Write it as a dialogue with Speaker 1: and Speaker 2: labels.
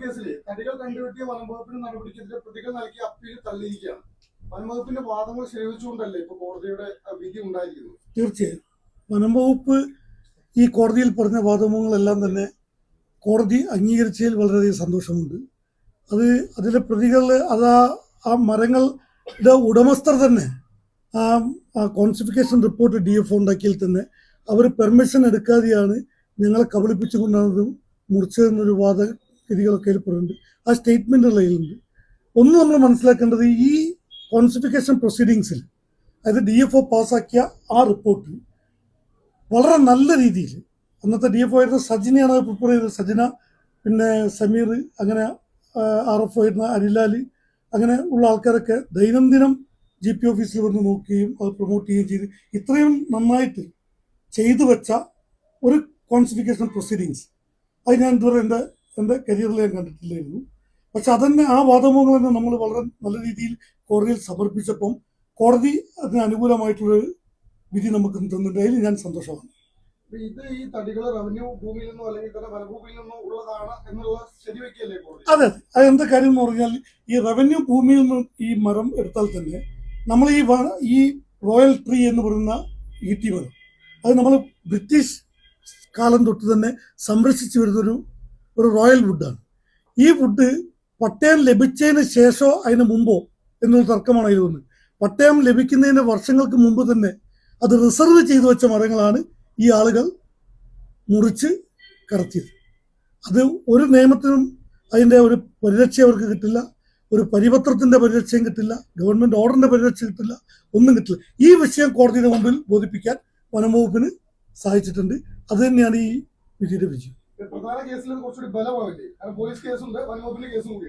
Speaker 1: കേസിലെ തടികൾ കണ്ടുകെട്ടിയ വനംവകുപ്പിന് നടപടിക്കെതിരെ പ്രതികൾ നൽകിയ അപ്പീൽ തള്ളിയിരിക്കുകയാണ്. വനംവകുപ്പിന്റെ വാദങ്ങൾ ശരിവെച്ചുകൊണ്ടല്ലേ ഇപ്പൊ കോടതിയുടെ വിധി ഉണ്ടായിരിക്കുന്നത്?
Speaker 2: തീർച്ചയായും വനംവകുപ്പ് ഈ കോടതിയിൽ പറഞ്ഞ വാദങ്ങളെല്ലാം തന്നെ കോടതി അംഗീകരിച്ചതിൽ വളരെയധികം സന്തോഷമുണ്ട്. അതിലെ പ്രതികൾ ആ മരങ്ങളുടെ ഉടമസ്ഥർ തന്നെ ആ കോൺസിഫിക്കേഷൻ റിപ്പോർട്ട് DFO ഉണ്ടാക്കിയാൽ തന്നെ അവർ പെർമിഷൻ എടുക്കാതെയാണ് ഞങ്ങളെ കബളിപ്പിച്ചുകൊണ്ടാണ് മുറിച്ചതെന്നൊരു വാദഗതികളൊക്കെ പറയുന്നുണ്ട്. ആ സ്റ്റേറ്റ്മെൻറ്റുകളുണ്ട്. ഒന്ന് നമ്മൾ മനസ്സിലാക്കേണ്ടത്, ഈ കോൺസിഫിക്കേഷൻ പ്രൊസീഡിങ്സിൽ അതായത് DFO പാസ്സാക്കിയ ആ റിപ്പോർട്ട് വളരെ നല്ല രീതിയിൽ അന്നത്തെ DFO ആയിരുന്ന സജിനയാണ് അത് പ്രിപ്പയർ ചെയ്തത്. സജിന, പിന്നെ സമീർ, അങ്ങനെ RFO ആയിരുന്ന അനിലാൽ, അങ്ങനെ ഉള്ള ആൾക്കാരൊക്കെ ദൈനംദിനം GP ഓഫീസിൽ വന്ന് നോക്കുകയും അത് പ്രൊമോട്ട് ചെയ്യുകയും ചെയ്ത് ഇത്രയും നന്നായിട്ട് ചെയ്തു വെച്ച ഒരു കോൺസിഫിക്കേഷൻ പ്രൊസീഡിങ്സ് അത് ഞാൻ ഇതുവരെ എൻ്റെ കരിയറിൽ ഞാൻ കണ്ടിട്ടില്ലായിരുന്നു. പക്ഷെ അതന്നെ ആ വാദമുഖങ്ങൾ തന്നെ നമ്മൾ വളരെ നല്ല രീതിയിൽ കോടതിയിൽ സമർപ്പിച്ചപ്പം കോടതി അതിന് അനുകൂലമായിട്ടുള്ള വിധി നമുക്ക് തന്നിട്ടുണ്ടെങ്കിൽ ഞാൻ സന്തോഷമാണ്.
Speaker 1: ഇത് ഈ തടികൾ റവന്യൂ ഭൂമിയിൽ നിന്നോ അല്ലെങ്കിൽ തന്നെ വനഭൂമിയിൽ നിന്നോ ഉള്ളതാണ് എന്നുള്ള ശരിവെക്കല്ലേ കോടതി?
Speaker 2: അതെ, അതെന്താ കാര്യം എന്ന് പറഞ്ഞാൽ, ഈ റവന്യൂ ഭൂമിയിൽ നിന്ന് ഈ മരം എടുത്താൽ തന്നെ നമ്മൾ ഈ റോയൽ ട്രീ എന്ന് പറയുന്ന ഈട്ടി മരം, അത് നമ്മൾ ബ്രിട്ടീഷ് കാലം തൊട്ട് തന്നെ സംരക്ഷിച്ചു വരുന്നൊരു റോയൽ വുഡാണ്. ഈ വുഡ് പട്ടയം ലഭിച്ചതിന് ശേഷമോ അതിന് മുമ്പോ എന്നുള്ള തർക്കമാണ് ഇതിലൊന്ന്. പട്ടയം ലഭിക്കുന്നതിന് വർഷങ്ങൾക്ക് മുമ്പ് തന്നെ അത് റിസർവ് ചെയ്തു വെച്ച മരങ്ങളാണ് ഈ ആളുകൾ മുറിച്ച് കടത്തിയത്. അത് ഒരു നിയമത്തിനും അതിൻ്റെ ഒരു പരിരക്ഷ അവർക്ക് കിട്ടില്ല, ഒരു പരിപത്രത്തിൻ്റെ പരിരക്ഷയും കിട്ടില്ല, ഗവൺമെൻറ് ഓർഡറിൻ്റെ പരിരക്ഷ കിട്ടില്ല, ഒന്നും കിട്ടില്ല. ഈ വിഷയം കോടതിയുടെ മുമ്പിൽ ബോധിപ്പിക്കാൻ വനംവകുപ്പിന് സാധിച്ചിട്ടുണ്ട്. അത് തന്നെയാണ് ഈ വിധിയുടെ വിജയം.
Speaker 1: പ്രധാന കേസിൽ കുറച്ചുകൂടി ബലമാവില്ലേ? പോലീസ് കേസുണ്ട്, വനംവകുപ്പിന്റെ കേസും കൂടി.